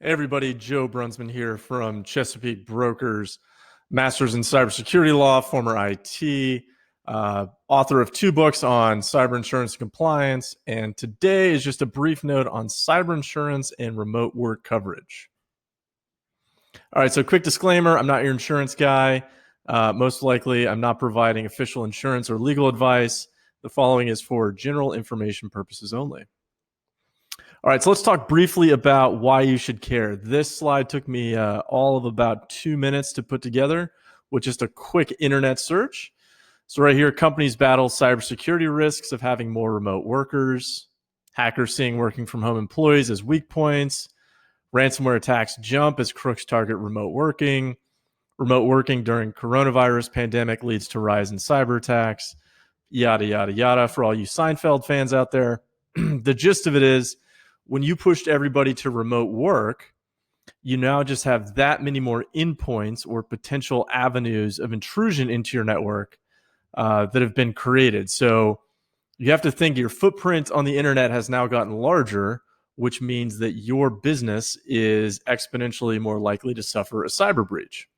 Hey everybody, Joe Brunsman here from Chesapeake Brokers, Masters in Cybersecurity Law, former IT, author of 2 books on cyber insurance and compliance. And today is just a brief note on cyber insurance and remote work coverage. All right, so quick disclaimer, I'm not your insurance guy. Most likely, I'm not providing official insurance or legal advice. The following is for general information purposes only. All right, so let's talk briefly about why you should care. This slide took me all of about 2 minutes to put together with just a quick internet search. So right here, companies battle cybersecurity risks of having more remote workers, hackers seeing working from home employees as weak points, ransomware attacks jump as crooks target remote working during coronavirus pandemic leads to rise in cyber attacks, yada, yada, yada. For all you Seinfeld fans out there, the gist of it is, when you pushed everybody to remote work, you now just have that many more endpoints or potential avenues of intrusion into your network that have been created. So you have to think your footprint on the internet has now gotten larger, which means that your business is exponentially more likely to suffer a cyber breach.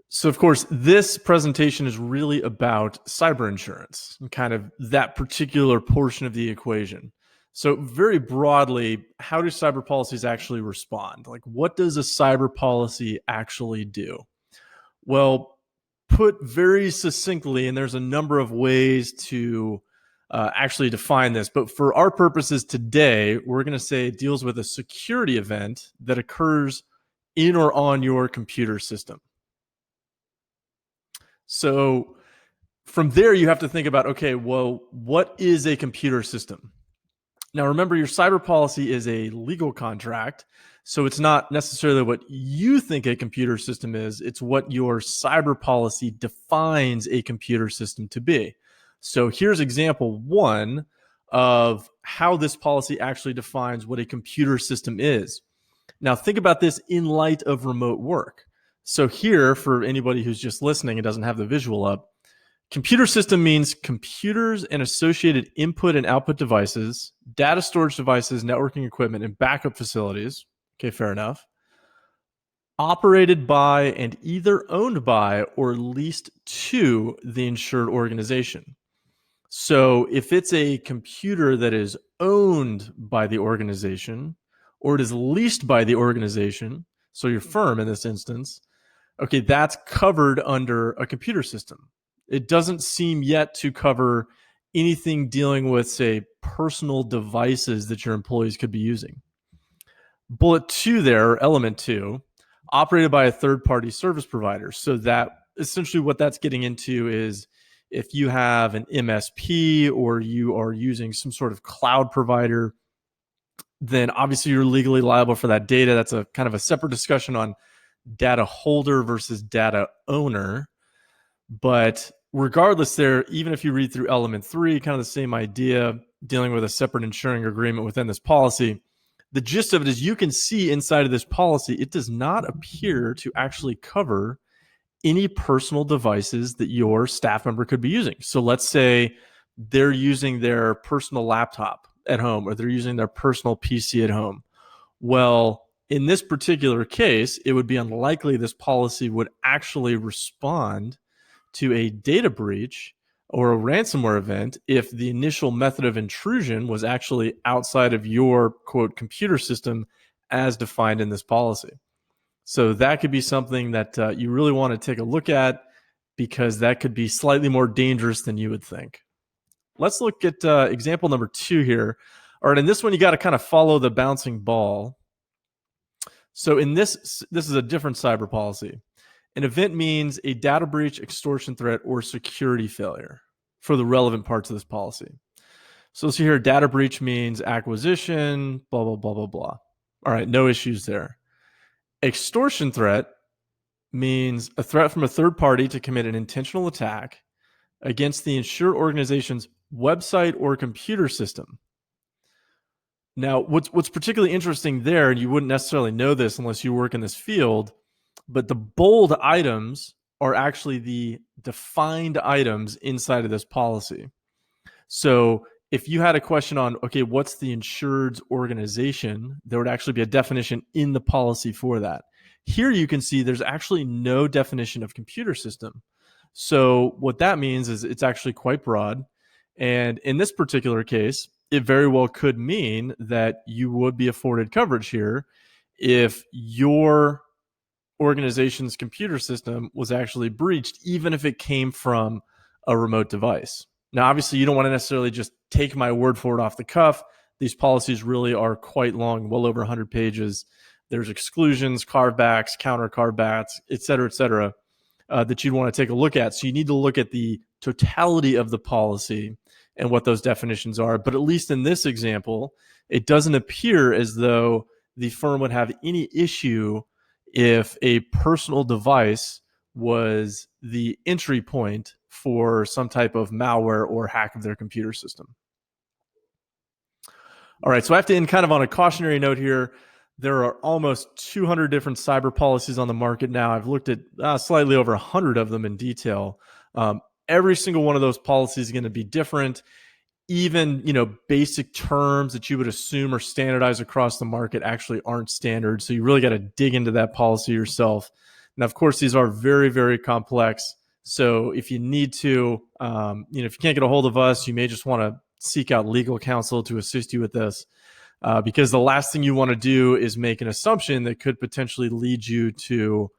So, of course, this presentation is really about cyber insurance and kind of that particular portion of the equation. So, very broadly, how do cyber policies actually respond? Like, what does a cyber policy actually do? Well, put very succinctly, and there's a number of ways to actually define this, but for our purposes today, we're going to say it deals with a security event that occurs in or on your computer system. So from there, you have to think about, okay, well, what is a computer system? Now, remember, your cyber policy is a legal contract, so it's not necessarily what you think a computer system is. It's what your cyber policy defines a computer system to be. So here's example 1 of how this policy actually defines what a computer system is. Now, think about this in light of remote work. So here, for anybody who's just listening and doesn't have the visual up, computer system means computers and associated input and output devices, data storage devices, networking equipment, and backup facilities. Okay, fair enough. Operated by and either owned by or leased to the insured organization. So if it's a computer that is owned by the organization or it is leased by the organization, so your firm in this instance, okay, that's covered under a computer system. It doesn't seem yet to cover anything dealing with, say, personal devices that your employees could be using. Bullet 2 there, or element 2, operated by a third-party service provider. So that essentially what that's getting into is if you have an MSP or you are using some sort of cloud provider, then obviously you're legally liable for that data. That's a kind of a separate discussion on data holder versus data owner. But regardless there, even if you read through element 3, kind of the same idea, dealing with a separate insuring agreement within this policy, the gist of it is you can see inside of this policy, it does not appear to actually cover any personal devices that your staff member could be using. So let's say they're using their personal laptop at home or they're using their personal PC at home. Well, in this particular case, it would be unlikely this policy would actually respond to a data breach or a ransomware event if the initial method of intrusion was actually outside of your, quote, computer system as defined in this policy. So that could be something that you really want to take a look at because that could be slightly more dangerous than you would think. Let's look at example number 2 here. All right, in this one, you got to kind of follow the bouncing ball. So in this is a different cyber policy. An event means a data breach, extortion threat, or security failure for the relevant parts of this policy. So let's see here, data breach means acquisition, blah, blah, blah, blah, blah. All right, no issues there. Extortion threat means a threat from a third party to commit an intentional attack against the insured organization's website or computer system. Now, what's particularly interesting there, and you wouldn't necessarily know this unless you work in this field, but the bold items are actually the defined items inside of this policy. So if you had a question on, okay, what's the insured's organization, there would actually be a definition in the policy for that. Here you can see there's actually no definition of computer system. So what that means is it's actually quite broad. And in this particular case, it very well could mean that you would be afforded coverage here if your organization's computer system was actually breached, even if it came from a remote device. Now, obviously, you don't want to necessarily just take my word for it off the cuff. These policies really are quite long, well over 100 pages. There's exclusions, carve-backs, counter carve-backs, et cetera, that you'd want to take a look at. So you need to look at the totality of the policy and what those definitions are. But at least in this example, it doesn't appear as though the firm would have any issue if a personal device was the entry point for some type of malware or hack of their computer system. All right, so I have to end kind of on a cautionary note here. There are almost 200 different cyber policies on the market now. I've looked at slightly over 100 of them in detail. Every single one of those policies is going to be different. Even, basic terms that you would assume are standardized across the market actually aren't standard. So you really got to dig into that policy yourself. Now, of course, these are very, very complex. So if you need to, if you can't get a hold of us, you may just want to seek out legal counsel to assist you with this. Because the last thing you want to do is make an assumption that could potentially lead you to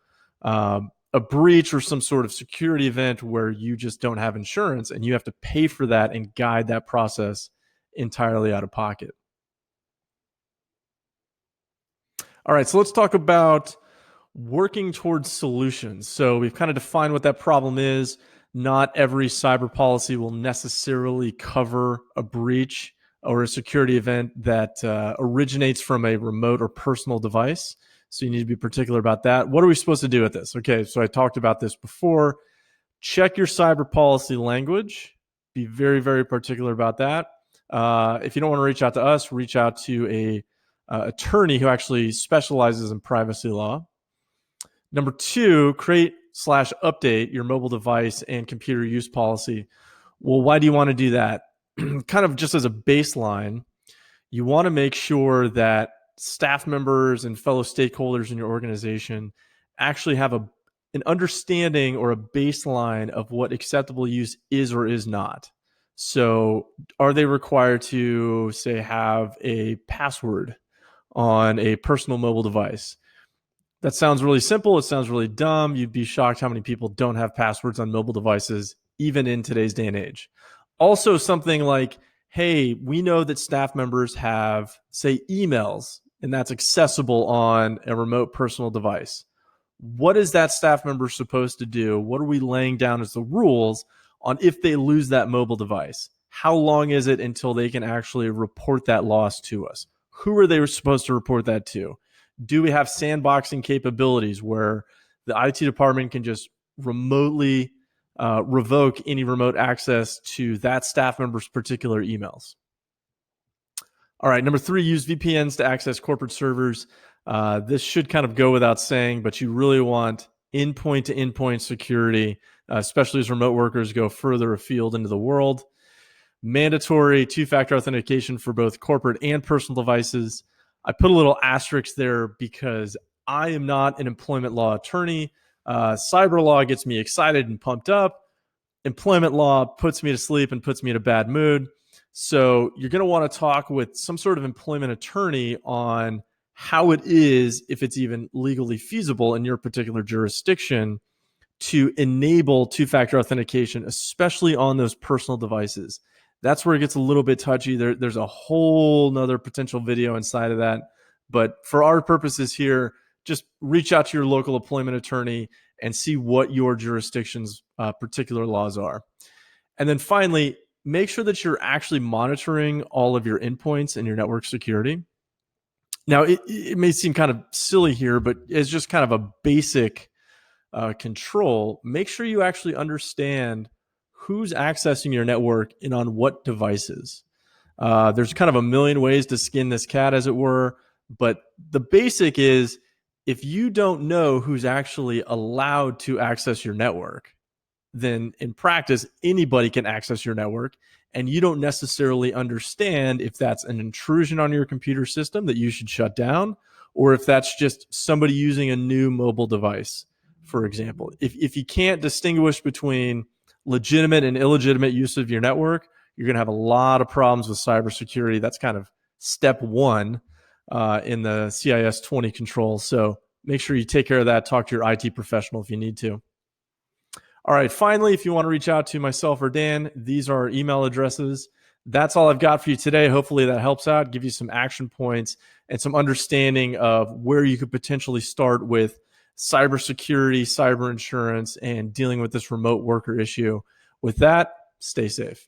a breach or some sort of security event where you just don't have insurance and you have to pay for that and guide that process entirely out of pocket. All right, so let's talk about working towards solutions. So we've kind of defined what that problem is. Not every cyber policy will necessarily cover a breach or a security event that originates from a remote or personal device. So you need to be particular about that. What are we supposed to do with this? Okay, so I talked about this before. Check your cyber policy language. Be very, very particular about that. If you don't want to reach out to us, reach out to a attorney who actually specializes in privacy law. Number 2, create/update your mobile device and computer use policy. Well, why do you want to do that? Kind of just as a baseline, you want to make sure that staff members and fellow stakeholders in your organization actually have an understanding or a baseline of what acceptable use is or is not. So are they required to, say, have a password on a personal mobile device? That sounds really simple. It sounds really dumb. You'd be shocked how many people don't have passwords on mobile devices, even in today's day and age. Also, something like, hey, we know that staff members have, say, emails, and that's accessible on a remote personal device. What is that staff member supposed to do? What are we laying down as the rules on if they lose that mobile device? How long is it until they can actually report that loss to us? Who are they supposed to report that to? Do we have sandboxing capabilities where the IT department can just remotely revoke any remote access to that staff member's particular emails? All right, number 3, use VPNs to access corporate servers. This should kind of go without saying, but you really want endpoint to endpoint security, especially as remote workers go further afield into the world. Mandatory 2-factor authentication for both corporate and personal devices. I put a little asterisk there because I am not an employment law attorney. Cyber law gets me excited and pumped up. Employment law puts me to sleep and puts me in a bad mood. So you're going to want to talk with some sort of employment attorney on how it is, if it's even legally feasible in your particular jurisdiction, to enable 2-factor authentication, especially on those personal devices. That's where it gets a little bit touchy. There's a whole nother potential video inside of that. But for our purposes here, just reach out to your local employment attorney and see what your jurisdiction's particular laws are. And then finally, make sure that you're actually monitoring all of your endpoints and your network security. Now, it may seem kind of silly here, but it's just kind of a basic control. Make sure you actually understand who's accessing your network and on what devices. There's kind of a million ways to skin this cat, as it were, but the basic is if you don't know who's actually allowed to access your network, then in practice, anybody can access your network and you don't necessarily understand if that's an intrusion on your computer system that you should shut down, or if that's just somebody using a new mobile device, for example. If you can't distinguish between legitimate and illegitimate use of your network, you're going to have a lot of problems with cybersecurity. That's kind of step one in the CIS 20 controls. So make sure you take care of that. Talk to your IT professional if you need to. All right, finally, if you want to reach out to myself or Dan, these are our email addresses. That's all I've got for you today. Hopefully that helps out, give you some action points and some understanding of where you could potentially start with cybersecurity, cyber insurance, and dealing with this remote worker issue. With that, stay safe.